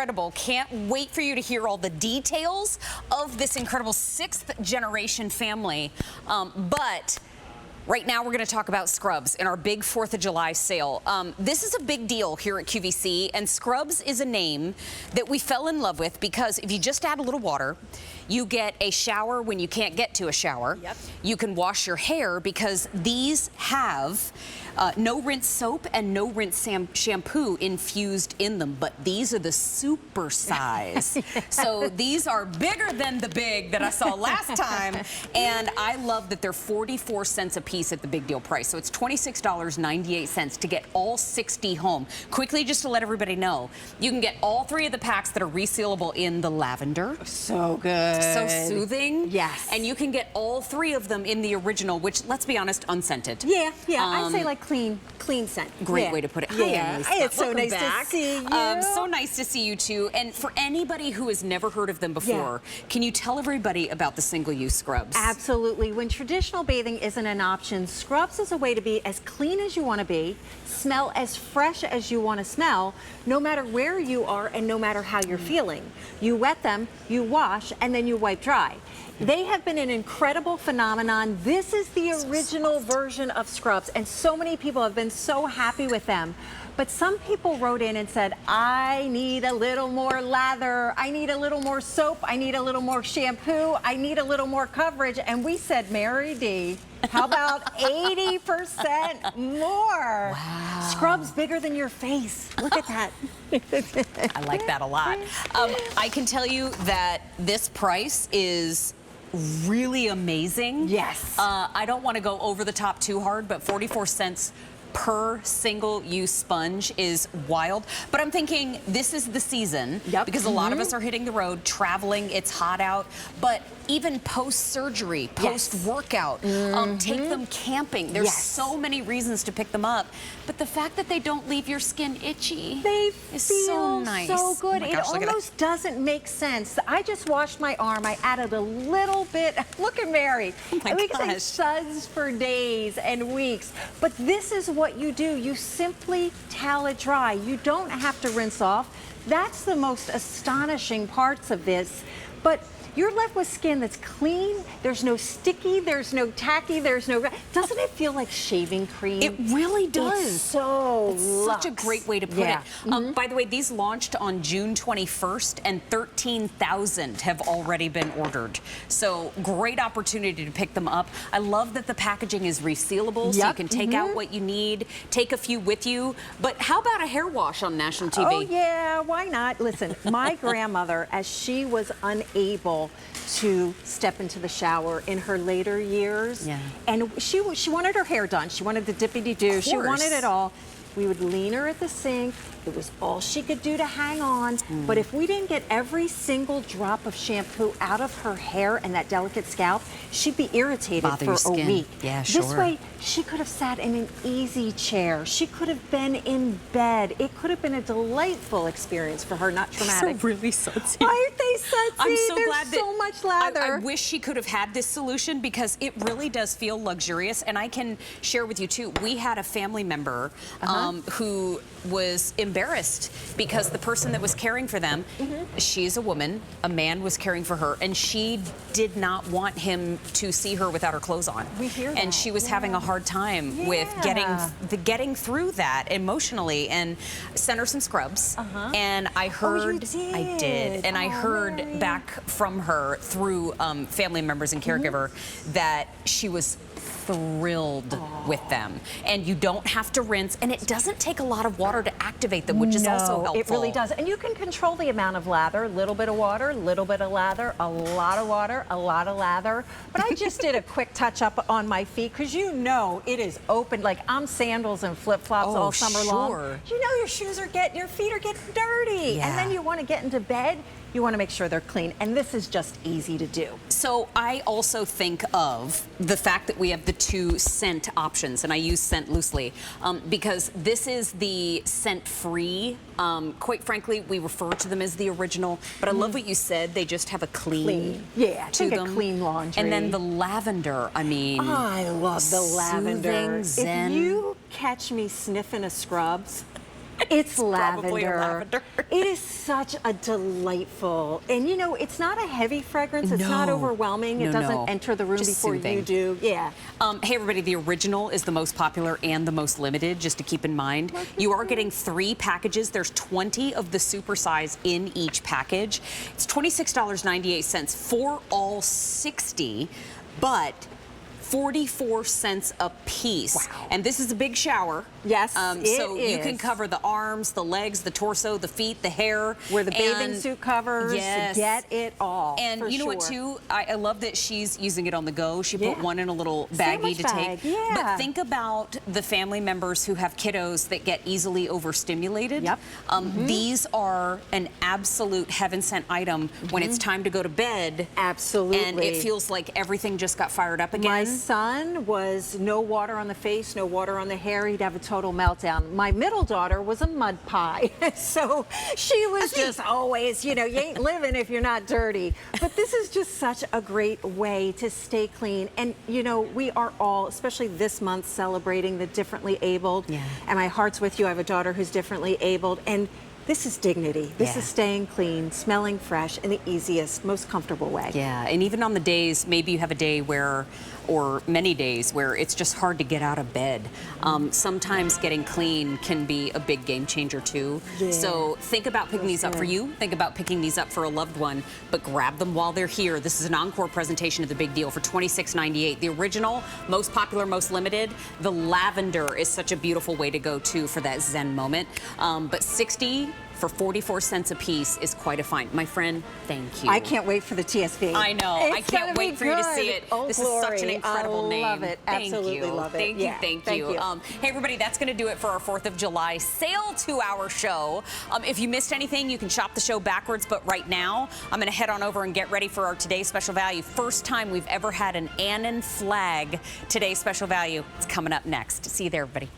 Incredible. Can't wait for you to hear all the details of this incredible 6th generation family. But right now we're going to talk about Scrubzz in our big 4th of July sale. This is a big deal here at QVC, and Scrubzz is a name that we fell in love with because if you just add a little water, you get a shower when you can't get to a shower. Yep. You can wash your hair because these have no rinse soap and no rinse shampoo infused in them, but these are the super size. So these are bigger than the big that I saw last time, and I love that they're 44 cents a piece at the big deal price. So it's $26.98 to get all 60 home. Quickly, just to let everybody know, you can get all 3 of the packs that are resealable in the lavender. So good. So soothing. Yes. And you can get all 3 of them in the original, which, let's be honest, unscented. Yeah, I'd say like clean scent. Great way to put it. Yeah. Hi, Annalisa. It's so nice to see you. So nice to see you too. And for anybody who has never heard of them before, can you tell everybody about the single-use Scrubzz? Absolutely. When traditional bathing isn't an option, Scrubzz is a way to be as clean as you want to be, smell as fresh as you want to smell, no matter where you are and no matter how you're feeling. You wet them, you wash, and then you wipe dry. They have been an incredible phenomenon. This is the original version of Scrubzz, and so many people have been so happy with them. But some people wrote in and said, I need a little more lather, I need a little more soap, I need a little more shampoo, I need a little more coverage. And we said, Mary D, how about 80% more? Wow. Scrubzz bigger than your face. Look at that. I like that a lot. I can tell you that this price is really amazing. Yes. I don't want to go over the top too hard, but 44 cents per single-use sponge is wild. But I'm thinking this is the season because a lot of us are hitting the road, traveling, it's hot out, but even post-surgery, post-workout, take them camping. There's so many reasons to pick them up, but the fact that they don't leave your skin itchy is so nice. So good. Oh my gosh, it almost doesn't make sense. I just washed my arm. I added a little bit. Look at Mary. Oh my we can gosh. say suds for days and weeks, but this is what you do. You simply towel it dry. You don't have to rinse off. That's the most astonishing parts of this. But you're left with skin that's clean. There's no sticky, there's no tacky, there's no... Doesn't it feel like shaving cream? It really does. It's so Such a great way to put it. By the way, these launched on June 21st, and 13,000 have already been ordered. So great opportunity to pick them up. I love that the packaging is resealable, so you can take out what you need, take a few with you. But how about a hair wash on national TV? Oh yeah, why not? Listen, my grandmother, as she was unable to step into the shower in her later years, and she wanted her hair done. She wanted the dippity-doo. She wanted it all. We would lean her at the sink. It was all she could do to hang on. But if we didn't get every single drop of shampoo out of her hair and that delicate scalp, she'd be irritated for a week. Yeah, sure. This way, she could have sat in an easy chair. She could have been in bed. It could have been a delightful experience for her, not traumatic. So really sudsy. Aren't they sudsy? I'm so There's glad that so much lather. I wish she could have had this solution because it really does feel luxurious. And I can share with you too, we had a family member who was embarrassed because the person that was caring for them, she's a woman, a man was caring for her, and she did not want him to see her without her clothes on. We hear that. And she was having a hard time with getting through that emotionally, and sent her some Scrubzz. And I heard, I did, and I heard back from her through family members and caregiver that she was thrilled with them. And you don't have to rinse, and it doesn't take a lot of water to activate them, which is also helpful. It really does. And you can control the amount of lather, a little bit of water, a little bit of lather, a lot of water, a lot of lather. But I just did a quick touch up on my feet because you know it is open. Like I'm sandals and flip-flops all summer long. You know your feet are getting dirty. And then you want to get into bed. You want to make sure they're clean, and this is just easy to do. So I also think of the fact that we have the 2 scent options, and I use scent loosely, because this is the scent-free. Quite frankly, we refer to them as the original, but I love what you said. They just have a clean to them. A clean laundry. And then the lavender, I mean, I love the lavender. Zen. If you catch me sniffing a Scrubzz, It's probably a lavender. lavender. It is such a delightful, and you know, it's not a heavy fragrance. It's not No. overwhelming. No, It doesn't no. enter the room Just before soothing. you do. Yeah. Hey everybody, the original is the most popular and the most limited, just to keep in mind. You are getting 3 packages. There's 20 of the super size in each package. It's $26.98 for all 60, but 44 cents a piece. Wow. And this is a big shower. Yes, so it you can is. cover the arms, the legs, the torso, the feet, the hair. Where the bathing and- suit covers, Yes. get it all. And for you know what, sure. too? I love that she's using it on the go. She put Yeah. one in a little baggie Sandwich to bag, take. yeah. But think about the family members who have kiddos that get easily overstimulated. Yep. These are an absolute heaven-sent item when it's time to go to bed. Absolutely. And it feels like everything just got fired up again. My son was no water on the face, no water on the hair. He'd have a total meltdown. My middle daughter was a mud pie. So she was just always, you know, you ain't living if you're not dirty. But this is just such a great way to stay clean. And, you know, we are all, especially this month, celebrating the differently abled. Yeah. And my heart's with you. I have a daughter who's differently abled. And this is dignity. This Yeah. is staying clean, smelling fresh in the easiest, most comfortable way. Yeah, and even on the days, maybe you have a day where, or many days where it's just hard to get out of bed. Sometimes getting clean can be a big game changer too. Yeah. So think about picking these up for you. Think about picking these up for a loved one, but grab them while they're here. This is an encore presentation of the big deal for $26.98. The original, most popular, most limited. The lavender is such a beautiful way to go too for that Zen moment. But 60 for 44 cents a piece is quite a find. My friend, thank you. I can't wait for the TSV. I know. I It's can't gonna wait be for you to good. see it. Oh, This is such an glory. incredible name. I love it. Thank Absolutely you. love it. Thank you. Yeah, Thank thank you. you. Hey, everybody, that's going to do it for our 4th of July sale 2-hour show. If you missed anything, you can shop the show backwards. But right now, I'm going to head on over and get ready for our today's special value. First time we've ever had an Annan flag today's special value. It's coming up next. See you there, everybody.